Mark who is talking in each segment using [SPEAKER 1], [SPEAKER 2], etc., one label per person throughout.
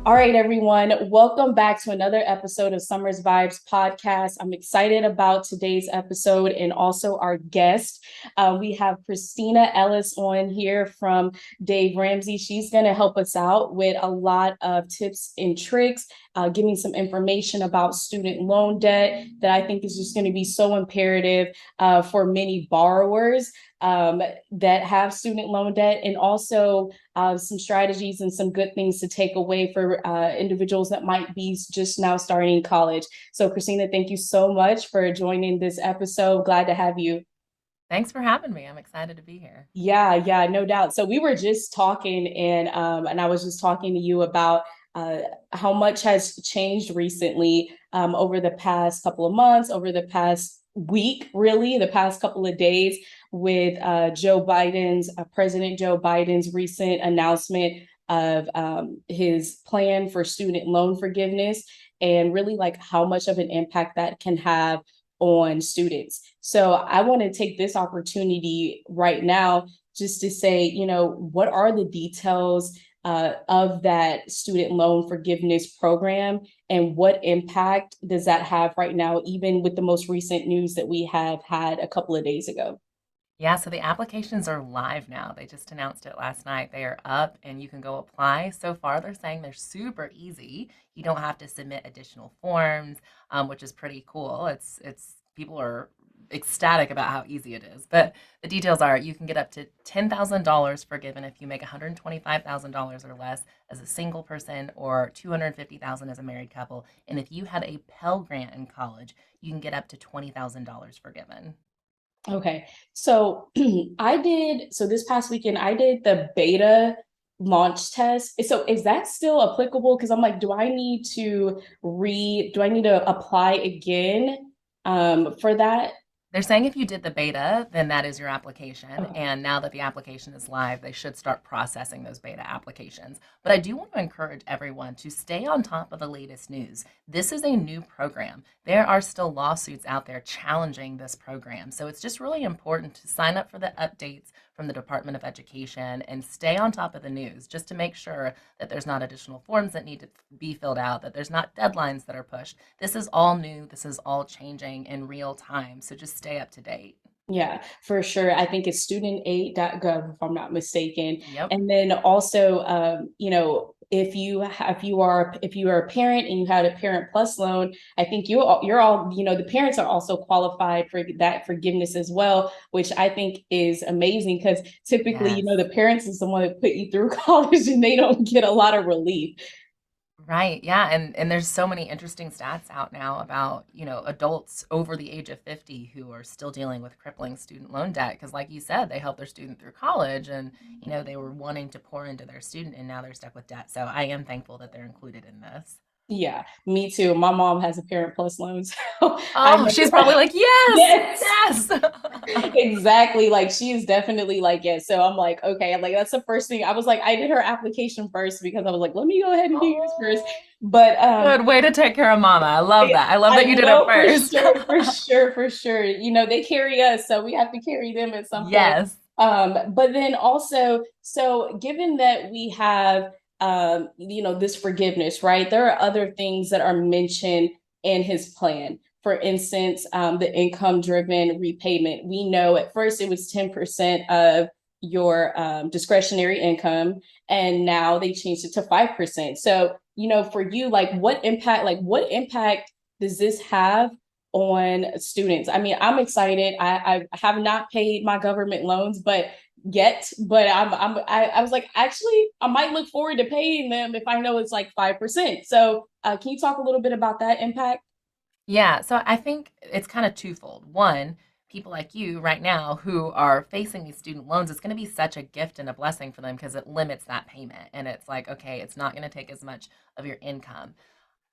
[SPEAKER 1] All right, everyone. Welcome back to another episode of Summer's Vibes podcast. I'm excited about today's episode and also our guest. We have Kristina Ellis on here from Dave Ramsey. She's going to help us out with a lot of tips and tricks, giving some information about student loan debt that I think is just going to be so imperative for many borrowers that have student loan debt, and also some strategies and some good things to take away for individuals that might be just now starting college. So, Kristina, thank you so much for joining this episode. Glad to have you.
[SPEAKER 2] Thanks for having me. I'm excited to be here.
[SPEAKER 1] Yeah, no doubt. So we were just talking, and I was just talking to you about how much has changed recently over the past couple of months, over the past week, really, the past couple of days, with President Joe Biden's recent announcement of his plan for student loan forgiveness, and really like how much of an impact that can have on students. So I want to take this opportunity right now just to say, what are the details of that student loan forgiveness program, and what impact does that have right now, even with the most recent news that we have had a couple of days ago?
[SPEAKER 2] Yeah, so the applications are live now. They just announced it last night. They are up and you can go apply. So far, they're saying they're super easy. You don't have to submit additional forms, which is pretty cool. It's people are ecstatic about how easy it is. But the details are you can get up to $10,000 forgiven if you make $125,000 or less as a single person, or $250,000 as a married couple. And if you had a Pell Grant in college, you can get up to $20,000 forgiven.
[SPEAKER 1] Okay. So so this past weekend, I did the beta launch test. So is that still applicable? Because I'm like, do I need to apply again for that?
[SPEAKER 2] They're saying if you did the beta, then that is your application.
[SPEAKER 1] Okay.
[SPEAKER 2] And now that the application is live, they should start processing those beta applications. But I do want to encourage everyone to stay on top of the latest news. This is a new program. There are still lawsuits out there challenging this program. So it's just really important to sign up for the updates from the Department of Education and stay on top of the news just to make sure that there's not additional forms that need to be filled out, that there's not deadlines that are pushed. This is all new. This is all changing in real time. So just stay up to date.
[SPEAKER 1] Yeah, for sure. I think it's studentaid.gov, if I'm not mistaken.
[SPEAKER 2] Yep.
[SPEAKER 1] And then also, if you are a parent and you had a Parent Plus loan, I think you're all, the parents are also qualified for that forgiveness as well, which I think is amazing because typically,
[SPEAKER 2] Yes.
[SPEAKER 1] the parents is the one that put you through college and they don't get a lot of relief.
[SPEAKER 2] Right. Yeah. And there's so many interesting stats out now about, adults over the age of 50 who are still dealing with crippling student loan debt. Because like you said, they helped their student through college and, they were wanting to pour into their student and now they're stuck with debt. So I am thankful that they're included in this.
[SPEAKER 1] Yeah, me too. My mom has a Parent Plus loan, so I
[SPEAKER 2] Oh,
[SPEAKER 1] know.
[SPEAKER 2] she's probably like, yes,
[SPEAKER 1] Yes.
[SPEAKER 2] yes.
[SPEAKER 1] Exactly. Like she is definitely like, yes. So I'm like, okay. I'm like, that's the first thing. I was like, I did her application first because I was like, let me go ahead and do yours first.
[SPEAKER 2] Oh,
[SPEAKER 1] But
[SPEAKER 2] good way to take care of mama. I love that. I love
[SPEAKER 1] I
[SPEAKER 2] that you did it
[SPEAKER 1] know for
[SPEAKER 2] first.
[SPEAKER 1] sure, for sure, for sure. They carry us, so we have to carry them at some point.
[SPEAKER 2] Yes.
[SPEAKER 1] But then also, so given that we have this forgiveness, right? There are other things that are mentioned in his plan. For instance, the income driven repayment. We know at first it was 10% of your discretionary income, and now they changed it to 5%. So, for you, what impact does this have on students? I mean, I'm excited. I have not paid my government loans, but I was like, actually, I might look forward to paying them if I know it's like 5%. So can you talk a little bit about that impact?
[SPEAKER 2] Yeah, so I think it's kind of twofold. One, people like you right now who are facing these student loans, it's going to be such a gift and a blessing for them because it limits that payment. And it's like, okay, it's not going to take as much of your income.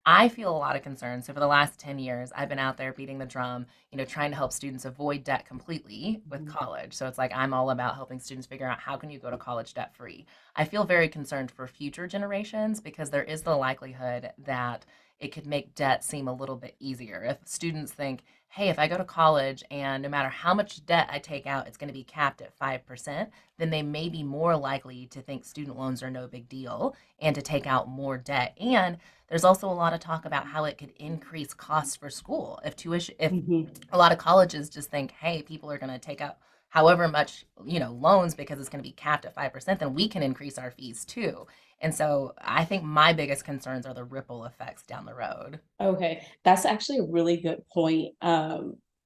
[SPEAKER 2] I feel a lot of concern. So for the last 10 years, I've been out there beating the drum, trying to help students avoid debt completely with college. So it's like I'm all about helping students figure out how can you go to college debt free. I feel very concerned for future generations because there is the likelihood that it could make debt seem a little bit easier. If students think, hey, if I go to college and no matter how much debt I take out, it's going to be capped at 5%, then they may be more likely to think student loans are no big deal and to take out more debt. And there's also a lot of talk about how it could increase costs for school. If
[SPEAKER 1] Mhm.
[SPEAKER 2] a lot of colleges just think, hey, people are going to take out however much, loans because it's going to be capped at 5%, then we can increase our fees too. And so I think my biggest concerns are the ripple effects down the road.
[SPEAKER 1] Okay, that's actually a really good point.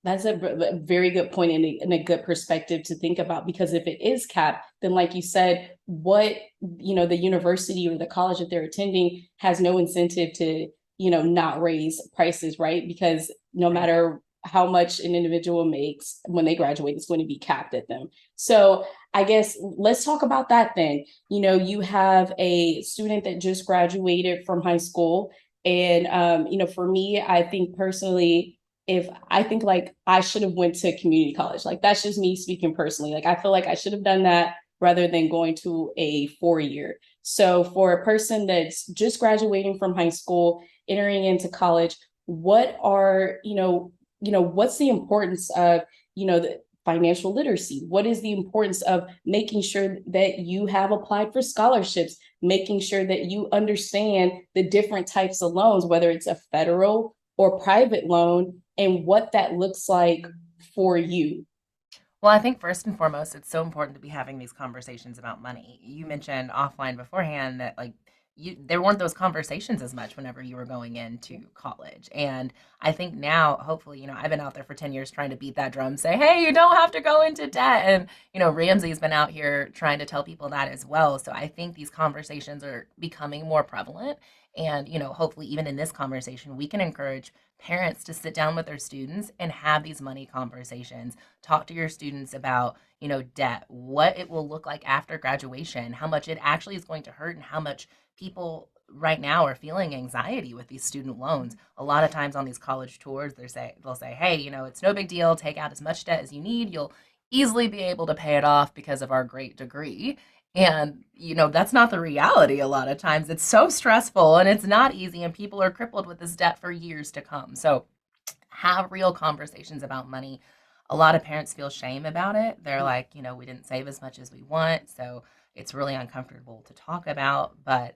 [SPEAKER 1] That's a very good point and a good perspective to think about, because if it is capped, then like you said, what, the university or the college that they're attending has no incentive to, not raise prices, right? Because no
[SPEAKER 2] Right.
[SPEAKER 1] matter how much an individual makes when they graduate, it's going to be capped at them. So I guess let's talk about that then. You have a student that just graduated from high school, and for me, I think personally, if I think like I should have went to community college. Like that's just me speaking personally. Like I feel like I should have done that rather than going to a 4 year. So for a person that's just graduating from high school, entering into college, what are, what's the importance of, the financial literacy? What is the importance of making sure that you have applied for scholarships, making sure that you understand the different types of loans, whether it's a federal or private loan, and what that looks like for you?
[SPEAKER 2] Well, I think first and foremost, it's so important to be having these conversations about money. You mentioned offline beforehand that there weren't those conversations as much whenever you were going into college. And I think now, hopefully, I've been out there for 10 years trying to beat that drum, say, hey, you don't have to go into debt. And, Ramsey's been out here trying to tell people that as well. So I think these conversations are becoming more prevalent. And, hopefully, even in this conversation, we can encourage parents to sit down with their students and have these money conversations. Talk to your students about, debt, what it will look like after graduation, how much it actually is going to hurt, and how much people right now are feeling anxiety with these student loans. A lot of times on these college tours, they'll say, hey, it's no big deal. Take out as much debt as you need. You'll easily be able to pay it off because of our great degree. And, that's not the reality a lot of times. It's so stressful and it's not easy, and people are crippled with this debt for years to come. So have real conversations about money. A lot of parents feel shame about it. They're like, we didn't save as much as we want. So it's really uncomfortable to talk about. But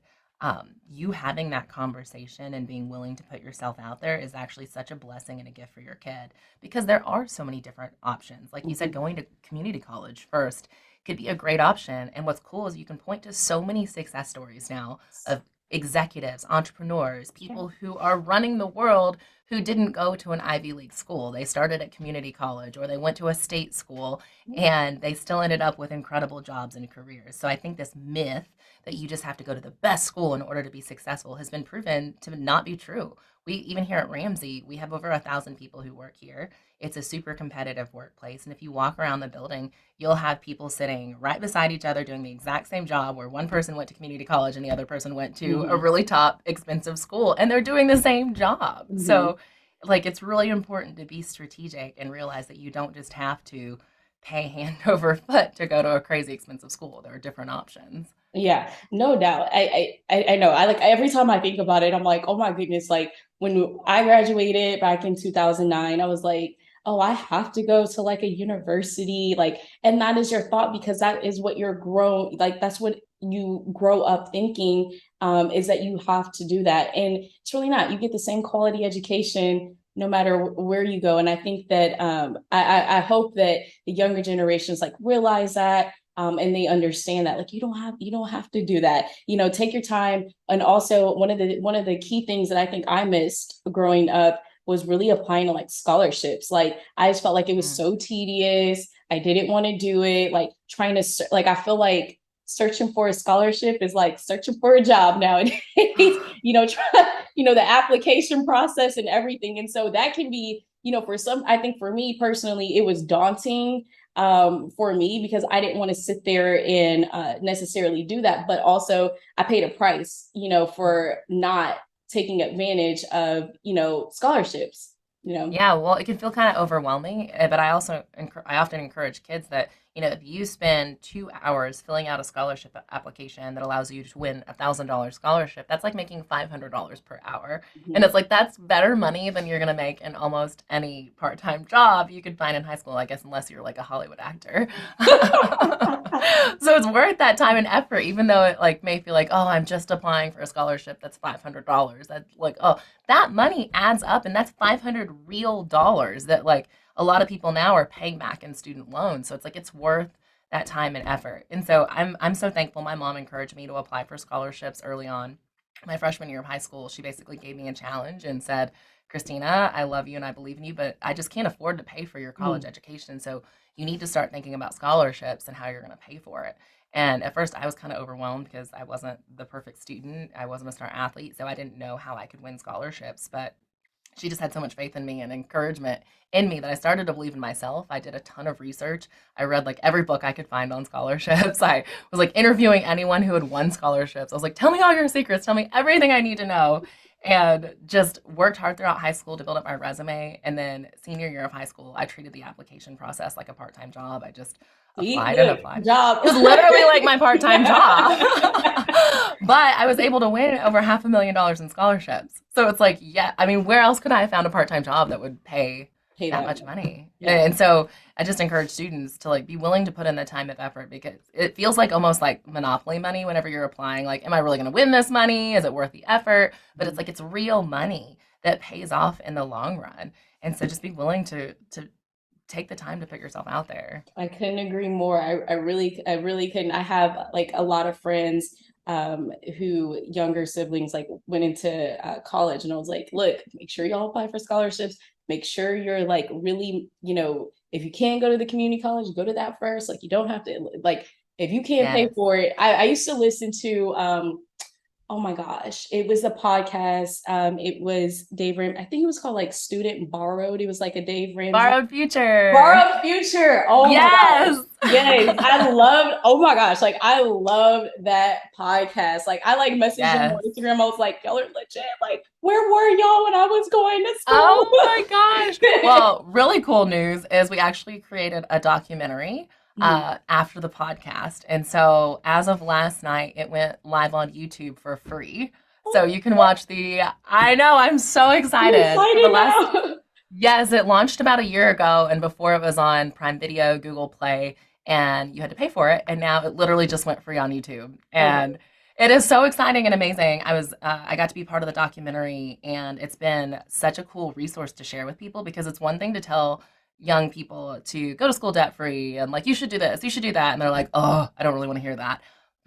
[SPEAKER 2] you having that conversation and being willing to put yourself out there is actually such a blessing and a gift for your kid, because there are so many different options. Like you said,
[SPEAKER 1] Mhm.
[SPEAKER 2] going to community college first could be a great option. And what's cool is you can point to so many success stories now of executives, entrepreneurs,
[SPEAKER 1] Yeah.
[SPEAKER 2] people who are running the world who didn't go to an Ivy League school. They started at community college or they went to a state school and they still ended up with incredible jobs and careers. So I think this myth that you just have to go to the best school in order to be successful has been proven to not be true. We even here at Ramsey, we have over 1,000 people who work here. It's a super competitive workplace. And if you walk around the building, you'll have people sitting right beside each other doing the exact same job, where one person went to community college and the other person went to a
[SPEAKER 1] Mhm.
[SPEAKER 2] really top expensive school, and they're doing the same job.
[SPEAKER 1] Mhm.
[SPEAKER 2] So like it's really important to be strategic and realize that you don't just have to pay hand over foot to go to a crazy expensive school. There are different options.
[SPEAKER 1] Yeah, no doubt. I know. I like every time I think about it, I'm like, oh my goodness. Like when I graduated back in 2009, I was like, oh, I have to go to like a university. Like, and that is your thought, because that is what you're grown, like that's what you grow up thinking, is that you have to do that. And it's really not. You get the same quality education no matter where you go. And I think that I hope that the younger generations like realize that, and they understand that like you don't have to do that. Take your time. And also one of the key things that I think I missed growing up was really applying to like scholarships. Like I just felt like it was
[SPEAKER 2] Mm.
[SPEAKER 1] so tedious. I didn't want to do it. Like trying to like I feel like searching for a scholarship is like searching for a job nowadays. The application process and everything. And so that can be, for some, I think for me personally, it was daunting, for me, because I didn't want to sit there and necessarily do that. But also, I paid a price, for not taking advantage of, scholarships. you know.
[SPEAKER 2] Yeah, well, it can feel kind of overwhelming, but I often encourage kids that, if you spend 2 hours filling out a scholarship application that allows you to win $1,000 scholarship, that's like making $500 per hour. And
[SPEAKER 1] Mhm.
[SPEAKER 2] it's like that's better money than you're gonna make in almost any part-time job you could find in high school, I guess, unless you're like a Hollywood actor. So it's worth that time and effort, even though it like may feel like, oh, I'm just applying for a scholarship that's $500. That's like, oh, that money adds up, and that's 500 real dollars that like a lot of people now are paying back in student loans. So it's like it's worth that time and effort. And so I'm so thankful my mom encouraged me to apply for scholarships early on. My freshman year of high school, she basically gave me a challenge and said, Kristina, I love you and I believe in you, but I just can't afford to pay for your college
[SPEAKER 1] Mhm.
[SPEAKER 2] education. So you need to start thinking about scholarships and how you're going to pay for it. And at first, I was kind of overwhelmed because I wasn't the perfect student. I wasn't a star athlete, so I didn't know how I could win scholarships. But she just had so much faith in me and encouragement in me that I started to believe in myself. I did a ton of research. I read like every book I could find on scholarships. I was like interviewing anyone who had won scholarships. I was like, tell me all your secrets, tell me everything I need to know. And just worked hard throughout high school to build up my resume. And then senior year of high school, I treated the application process like a part time job. I just
[SPEAKER 1] See,
[SPEAKER 2] applied and
[SPEAKER 1] look,
[SPEAKER 2] applied.
[SPEAKER 1] job.
[SPEAKER 2] It was literally like my part time job. But I was able to win over $500,000 in scholarships. So it's like, yeah, I mean, where else could I have found a part time job that would pay
[SPEAKER 1] Pay
[SPEAKER 2] that
[SPEAKER 1] that
[SPEAKER 2] much
[SPEAKER 1] much.
[SPEAKER 2] money?
[SPEAKER 1] Yeah.
[SPEAKER 2] And so I just encourage students to like be willing to put in the time and effort because it feels like almost like monopoly money whenever you're applying. Like, am I really going to win this money? Is it worth the effort? But it's like it's real money that pays off in the long run. And so just be willing to take the time to put yourself out there.
[SPEAKER 1] I couldn't agree more. I really couldn't. I have like a lot of friends who younger siblings like went into college, and I was like, look, make sure y'all apply for scholarships. Make sure you're like really, if you can't go to the community college, go to that first. Like you don't have to like if you can't pay
[SPEAKER 2] Yes.
[SPEAKER 1] for it. I used to listen to oh my gosh, it was a podcast. It was I think it was called like Student Borrowed. It was like a Dave Ramsey
[SPEAKER 2] Borrowed future.
[SPEAKER 1] Borrowed Future. Oh my gosh.
[SPEAKER 2] Yes.
[SPEAKER 1] Yes, I loved, oh my gosh, like I loved that podcast. Like I like messaged them
[SPEAKER 2] Yes.
[SPEAKER 1] on Instagram. I was like, y'all are legit. Like, where were y'all when I was going to school?
[SPEAKER 2] Oh my gosh. Well, really cool news is we actually created a documentary
[SPEAKER 1] Mhm.
[SPEAKER 2] after the podcast. And so as of last night, it went live on YouTube for free. So
[SPEAKER 1] Oh,
[SPEAKER 2] you can watch I know, I'm so
[SPEAKER 1] I'm
[SPEAKER 2] excited. For the
[SPEAKER 1] excited
[SPEAKER 2] last,
[SPEAKER 1] now.
[SPEAKER 2] yes, it launched about a year ago. And before it was on Prime Video, Google Play, and you had to pay for it. And now it literally just went free on YouTube.
[SPEAKER 1] Oh my
[SPEAKER 2] And it is so exciting and amazing. I got to be part of the documentary, and it's been such a cool resource to share with people because it's one thing to tell young people to go to school debt free and like you should do this, you should do that, and they're like, oh, I don't really want to hear that.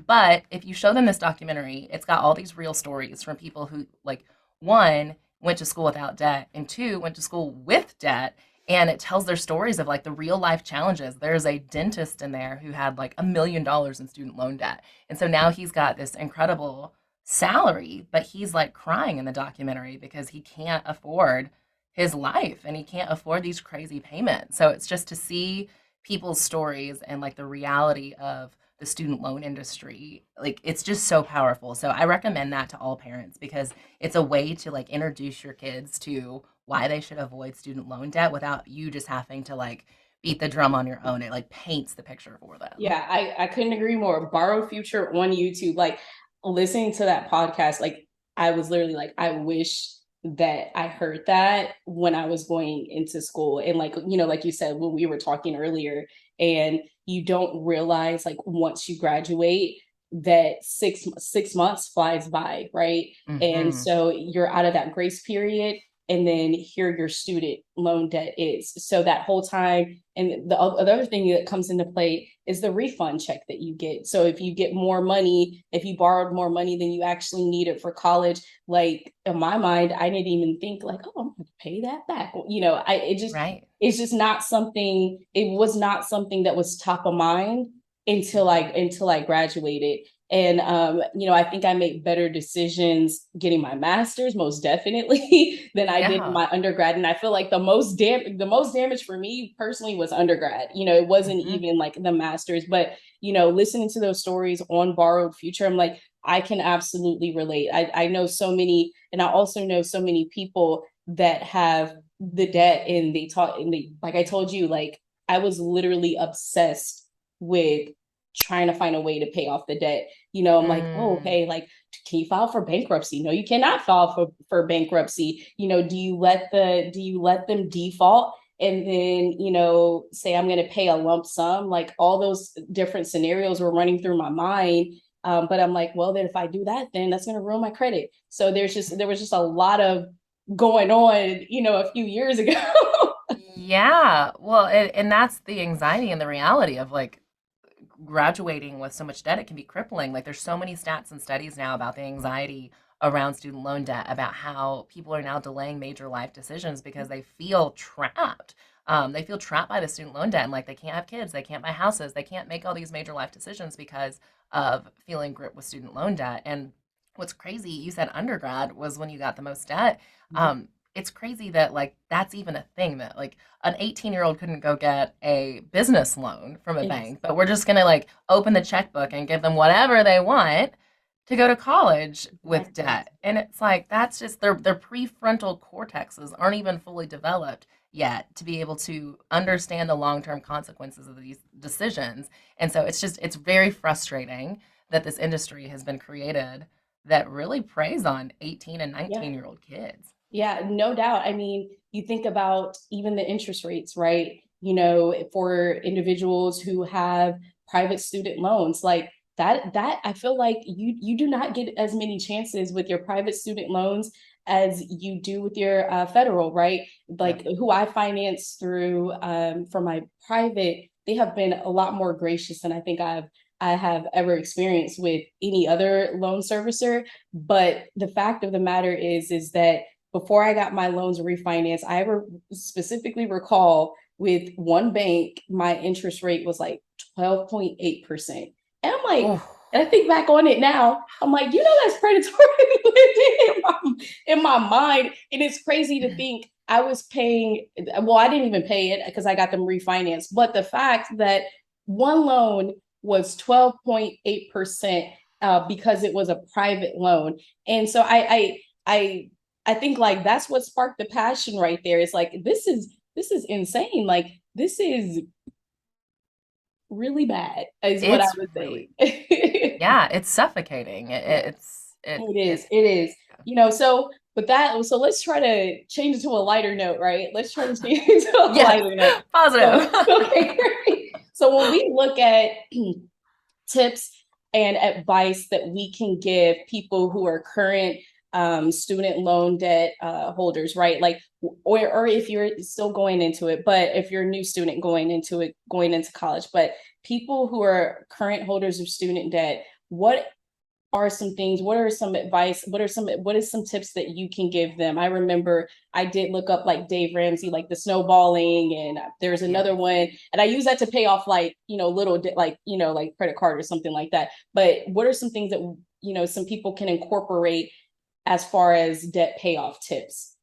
[SPEAKER 2] But if you show them this documentary, it's got all these real stories from people who like one went to school without debt and two went to school with debt, and it tells their stories of like the real life challenges. There's a dentist in there who had like $1 million in student loan debt, and so now he's got this incredible salary, but he's like crying in the documentary because he can't afford his life and he can't afford these crazy payments. So it's just to see people's stories and like the reality of the student loan industry. Like it's just so powerful. So I recommend that to all parents because it's a way to like introduce your kids to why they should avoid student loan debt without you just having to like beat the drum on your own. It like paints the picture for them.
[SPEAKER 1] Yeah, I couldn't agree more. Borrowed Future on YouTube. Like listening to that podcast, like I was literally like, I wish that I heard that when I was going into school. And like, like you said, when we were talking earlier, and you don't realize like once you graduate that six months flies by, right? And
[SPEAKER 2] Hmm.
[SPEAKER 1] so you're out of that grace period. And then here your student loan debt is. So that whole time, and the other thing that comes into play is the refund check that you get. So if you get more money, if you borrowed more money than you actually needed for college, like in my mind, I didn't even think like, oh, I'm gonna pay that back.
[SPEAKER 2] Right.
[SPEAKER 1] It's just not something, it was not something that was top of mind until I graduated. And I think I made better decisions getting my master's, most definitely, than I did in
[SPEAKER 2] Yeah.
[SPEAKER 1] my undergrad. And I feel like the most damage for me personally was undergrad. It wasn't
[SPEAKER 2] Hmm.
[SPEAKER 1] even like the master's, but listening to those stories on Borrowed Future, I'm like, I can absolutely relate. I know so many, and I also know so many people that have the debt, and they taught, and they, like I told you, like I was literally obsessed with trying to find a way to pay off the debt. I'm like, oh,
[SPEAKER 2] Mm.
[SPEAKER 1] okay, like, can you file for bankruptcy? No, you cannot file for bankruptcy. Do you let them default and then, say I'm going to pay a lump sum? Like all those different scenarios were running through my mind. But I'm like, well, then if I do that, then that's going to ruin my credit. So there was just a lot of going on, a few years ago.
[SPEAKER 2] Yeah. Well, and that's the anxiety and the reality of like graduating with so much debt. It can be crippling. Like there's so many stats and studies now about the anxiety around student loan debt, about how people are now delaying major life decisions because they feel trapped. They feel trapped by the student loan debt, and like they can't have kids, they can't buy houses, they can't make all these major life decisions because of feeling gripped with student loan debt. And what's crazy, you said undergrad was when you got the most debt. It's crazy that like that's even a thing, that like an 18-year-old couldn't go get a business loan from a
[SPEAKER 1] Yes,
[SPEAKER 2] bank, but we're just going to like open the checkbook and give them whatever they want to go to college with
[SPEAKER 1] exactly.
[SPEAKER 2] debt. And it's like that's just their prefrontal cortexes aren't even fully developed yet to be able to understand the long-term consequences of these decisions. And so it's very frustrating that this industry has been created that really preys on 18 and
[SPEAKER 1] Yeah.
[SPEAKER 2] 19-year-old kids.
[SPEAKER 1] Yeah, no doubt. I mean, you think about even the interest rates, right? For individuals who have private student loans, like that I feel like you do not get as many chances with your private student loans as you do with your federal, right?
[SPEAKER 2] Yep.
[SPEAKER 1] Like who I finance through for my private, they have been a lot more gracious than I have ever experienced with any other loan servicer. But the fact of the matter is that before I got my loans refinanced, specifically recall with one bank, my interest rate was like 12.8%. And I'm like,
[SPEAKER 2] Oh,
[SPEAKER 1] and I think back on it now, I'm like, that's predatory in my mind. And it's crazy to think I was paying, well, I didn't even pay it because I got them refinanced. But the fact that one loan was 12.8% because it was a private loan. And so I think like that's what sparked the passion right there. It's like this is insane. Like this is really bad, is what I
[SPEAKER 2] it's
[SPEAKER 1] would say.
[SPEAKER 2] really,
[SPEAKER 1] It
[SPEAKER 2] yeah, it's suffocating.
[SPEAKER 1] yeah,
[SPEAKER 2] It
[SPEAKER 1] it is.
[SPEAKER 2] it
[SPEAKER 1] It is. So with that, so let's try to change it to a lighter note, right? Let's try to change it to a
[SPEAKER 2] yes,
[SPEAKER 1] lighter note.
[SPEAKER 2] positive.
[SPEAKER 1] So okay, great. So when we look at tips and advice that we can give people who are current student loan debt holders, right? Like, or if you're still going into it, but if you're a new student going into college, but people who are current holders of student debt, what are some advice, what is some tips that you can give them? I remember I did look up like Dave Ramsey, like the snowballing, and there's
[SPEAKER 2] Yes.
[SPEAKER 1] another one, and I use that to pay off like, little like, like credit card or something like that. But what are some things that, some people can incorporate as far as debt payoff tips?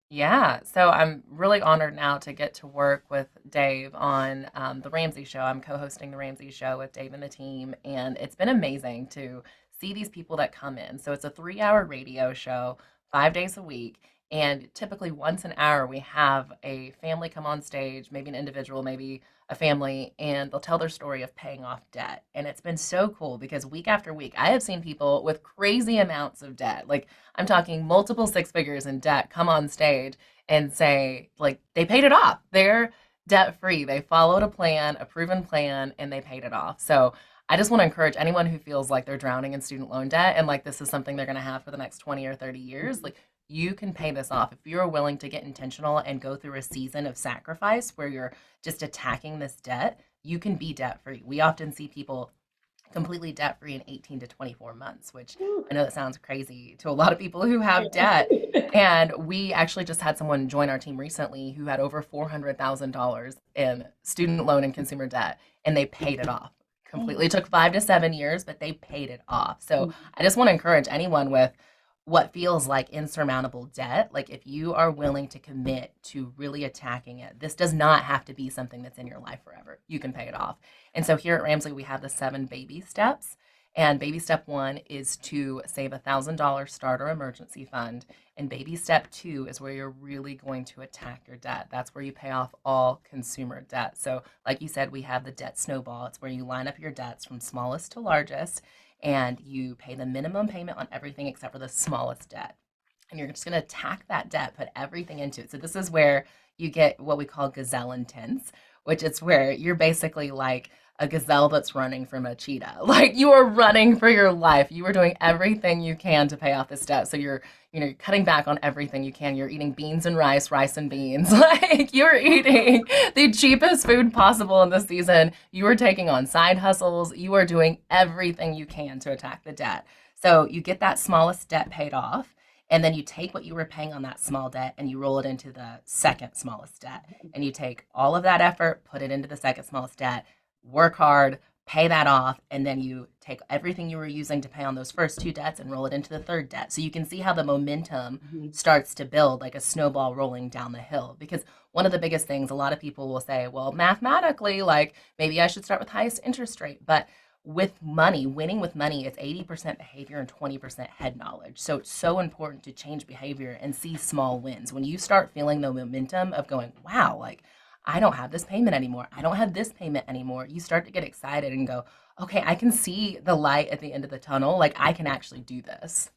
[SPEAKER 2] Yeah, so I'm really honored now to get to work with Dave on the Ramsey Show. I'm co-hosting the Ramsey Show with Dave and the team, and it's been amazing to see these people that come in. So it's a 3-hour radio show, 5 days a week, and typically once an hour we have a family come on stage, maybe an individual, maybe a family, and they'll tell their story of paying off debt. And it's been so cool because week after week, I have seen people with crazy amounts of debt, like I'm talking multiple six figures in debt, come on stage and say, like, they paid it off. They're debt free. They followed a plan, a proven plan, and they paid it off. So I just want to encourage anyone who feels like they're drowning in student loan debt and like this is something they're going to have for the next 20 or 30 years. Like, you can pay this off if you're willing to get intentional and go through a season of sacrifice where you're just attacking this debt. You can be debt free. We often see people completely debt free in 18 to 24 months, which I know that sounds crazy to a lot of people who have debt. And we actually just had someone join our team recently who had over $400,000 in student loan and consumer debt, and they paid it off completely. It took 5 to 7 years, but they paid it off. So I just want to encourage anyone with what feels like insurmountable debt. Like, if you are willing to commit to really attacking it, this does not have to be something that's in your life forever. You can pay it off. And so here at Ramsey, we have the 7 baby steps. And baby step one is to save $1,000 starter emergency fund. And baby step two is where you're really going to attack your debt. That's where you pay off all consumer debt. So, like you said, we have the debt snowball. It's where you line up your debts from smallest to largest, and you pay the minimum payment on everything except for the smallest debt. And you're just going to attack that debt, put everything into it. So, this is where you get what we call gazelle intense, which is where you're basically like a gazelle that's running from a cheetah. Like you are running for your life. You are doing everything you can to pay off this debt. So you're cutting back on everything you can. You're eating beans and rice, rice and beans. Like you're eating the cheapest food possible in the season. You are taking on side hustles. You are doing everything you can to attack the debt. So you get that smallest debt paid off. And then you take what you were paying on that small debt and you roll it into the second smallest debt. And you take all of that effort, put it into the second smallest debt, work hard, pay that off, and then you take everything you were using to pay on those first two debts and roll it into the third debt. So you can see how the momentum starts to build like a snowball rolling down the hill. Because one of the biggest things, a lot of people will say, well, mathematically, like maybe I should start with highest interest rate. But with money, winning with money is 80% behavior and 20% head knowledge. So it's so important to change behavior and see small wins. When you start feeling the momentum of going, wow, like I don't have this payment anymore. I don't have this payment anymore. You start to get excited and go, okay, I can see the light at the end of the tunnel. Like I can actually do this.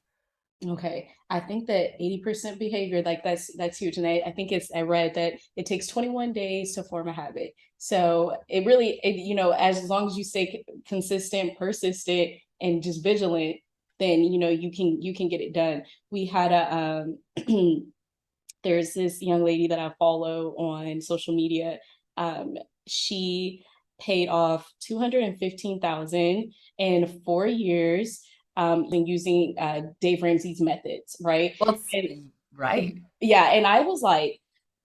[SPEAKER 1] Okay. I think that 80% behavior, like that's huge. And I think I read that it takes 21 days to form a habit. So it really, as long as you stay consistent, persistent, and just vigilant, then, you can get it done. We had there's this young lady that I follow on social media. She paid off 215,000 in 4 years, and using Dave Ramsey's methods, right?
[SPEAKER 2] Well, it's
[SPEAKER 1] And
[SPEAKER 2] right.
[SPEAKER 1] yeah, and I was like,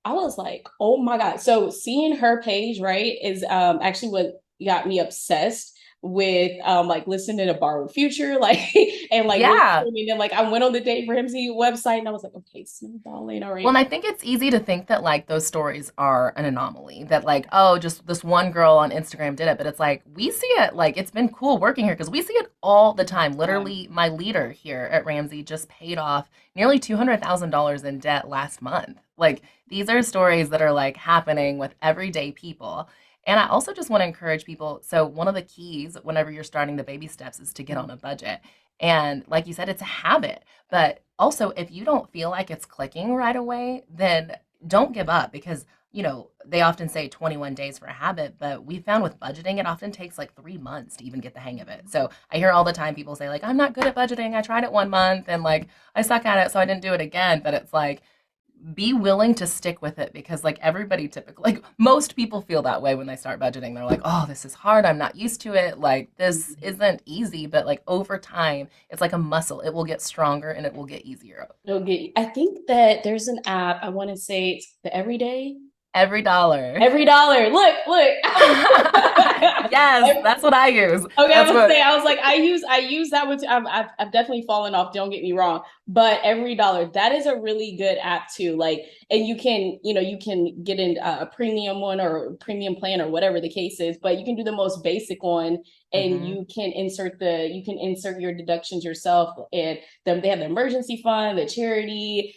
[SPEAKER 1] oh my God. So seeing her page, right, is actually what got me obsessed with like listening to Borrowed Future, like and like really
[SPEAKER 2] Yeah.
[SPEAKER 1] tuning in. Like I went on the Dave Ramsey website and I was like, okay, snowballing, all
[SPEAKER 2] Well,
[SPEAKER 1] right.
[SPEAKER 2] and I think it's easy to think that like those stories are an anomaly, that like, oh, just this one girl on Instagram did it. But it's like, we see it, like, it's been cool working here because we see it all the time. Literally, my leader here at Ramsey just paid off nearly $200,000 in debt last month. Like, these are stories that are like happening with everyday people. And I also just want to encourage people. So, one of the keys whenever you're starting the baby steps is to get on a budget. And like you said, it's a habit. But also, if you don't feel like it's clicking right away, then don't give up because, they often say 21 days for a habit, but we found with budgeting, it often takes like 3 months to even get the hang of it. So I hear all the time people say, like, I'm not good at budgeting. I tried it 1 month and like I suck at it, so I didn't do it again. But it's like, be willing to stick with it because like everybody typically like most people feel that way when they start budgeting. They're like, oh, this is hard, I'm not used to it, like this isn't easy. But like over time it's like a muscle, it will get stronger and it will get easier.
[SPEAKER 1] Okay. I think that there's an app, I want to say it's the Everyday.
[SPEAKER 2] EveryDollar.
[SPEAKER 1] EveryDollar. Look.
[SPEAKER 2] Yes, that's what I use.
[SPEAKER 1] Okay, I
[SPEAKER 2] That's
[SPEAKER 1] was gonna say,
[SPEAKER 2] what
[SPEAKER 1] I was like, I use that with, I've definitely fallen off. Don't get me wrong, but EveryDollar, that is a really good app too. Like, and you can get in a premium one or a premium plan or whatever the case is, but you can do the most basic one, and
[SPEAKER 2] hmm
[SPEAKER 1] you can insert your deductions yourself, and them they have the emergency fund, the charity,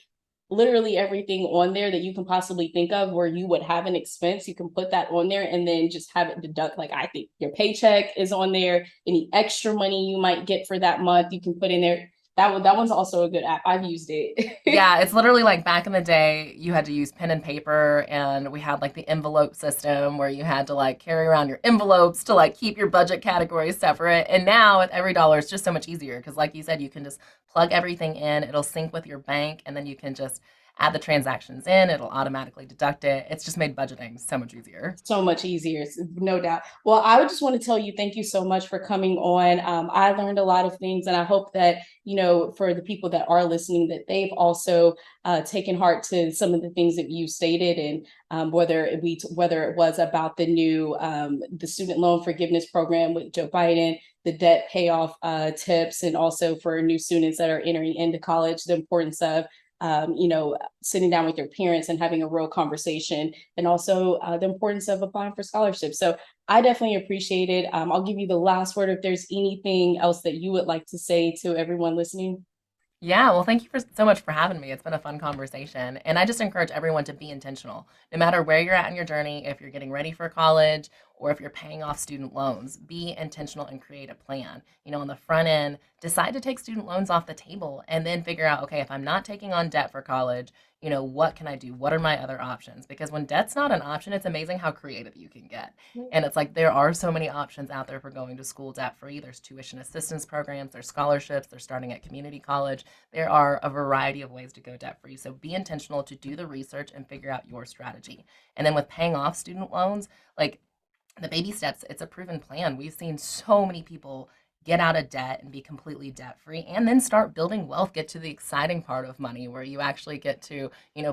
[SPEAKER 1] literally everything on there that you can possibly think of where you would have an expense. You can put that on there and then just have it deduct. Like I think your paycheck is on there. Any extra money you might get for that month, you can put in there. That one's also a good app. I've used it.
[SPEAKER 2] Yeah, it's literally like back in the day, you had to use pen and paper, and we had like the envelope system where you had to like carry around your envelopes to like keep your budget categories separate. And now with EveryDollar, it's just so much easier because, like you said, you can just plug everything in, it'll sync with your bank, and then you can just add the transactions in, it'll automatically deduct it. It's just made budgeting so much easier.
[SPEAKER 1] So much easier, no doubt. Well, I would just want to tell you thank you so much for coming on. I learned a lot of things, and I hope that for the people that are listening, that they've also taken heart to some of the things that you stated, and whether it was about the new the student loan forgiveness program with Joe Biden, the debt payoff tips, and also for new students that are entering into college, the importance of sitting down with your parents and having a real conversation, and also the importance of applying for scholarships. So I definitely appreciate it. I'll give you the last word if there's anything else that you would like to say to everyone listening.
[SPEAKER 2] Yeah, well, thank you so much for having me. It's been a fun conversation. And I just encourage everyone to be intentional. No matter where you're at in your journey, if you're getting ready for college or if you're paying off student loans, be intentional and create a plan. On the front end, decide to take student loans off the table and then figure out, okay, if I'm not taking on debt for college, what can I do? What are my other options? Because when debt's not an option, it's amazing how creative you can get. And it's like there are so many options out there for going to school debt free. There's tuition assistance programs, there's scholarships, there's starting at community college. There are a variety of ways to go debt free. So be intentional to do the research and figure out your strategy. And then with paying off student loans, like the baby steps, it's a proven plan. We've seen so many people get out of debt and be completely debt free and then start building wealth, get to the exciting part of money where you actually get to,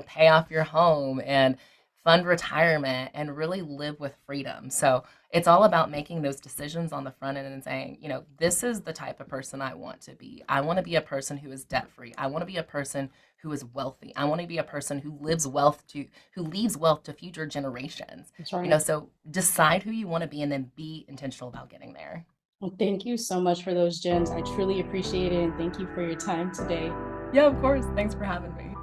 [SPEAKER 2] pay off your home and fund retirement and really live with freedom. So it's all about making those decisions on the front end and saying, this is the type of person I want to be. I want to be a person who is debt free. I want to be a person who is wealthy. I want to be a person who leaves wealth to future generations.
[SPEAKER 1] That's right.
[SPEAKER 2] So decide who you want to be and then be intentional about getting there.
[SPEAKER 1] Well, thank you so much for those gems. I truly appreciate it. And thank you for your time today.
[SPEAKER 2] Yeah, of course. Thanks for having me.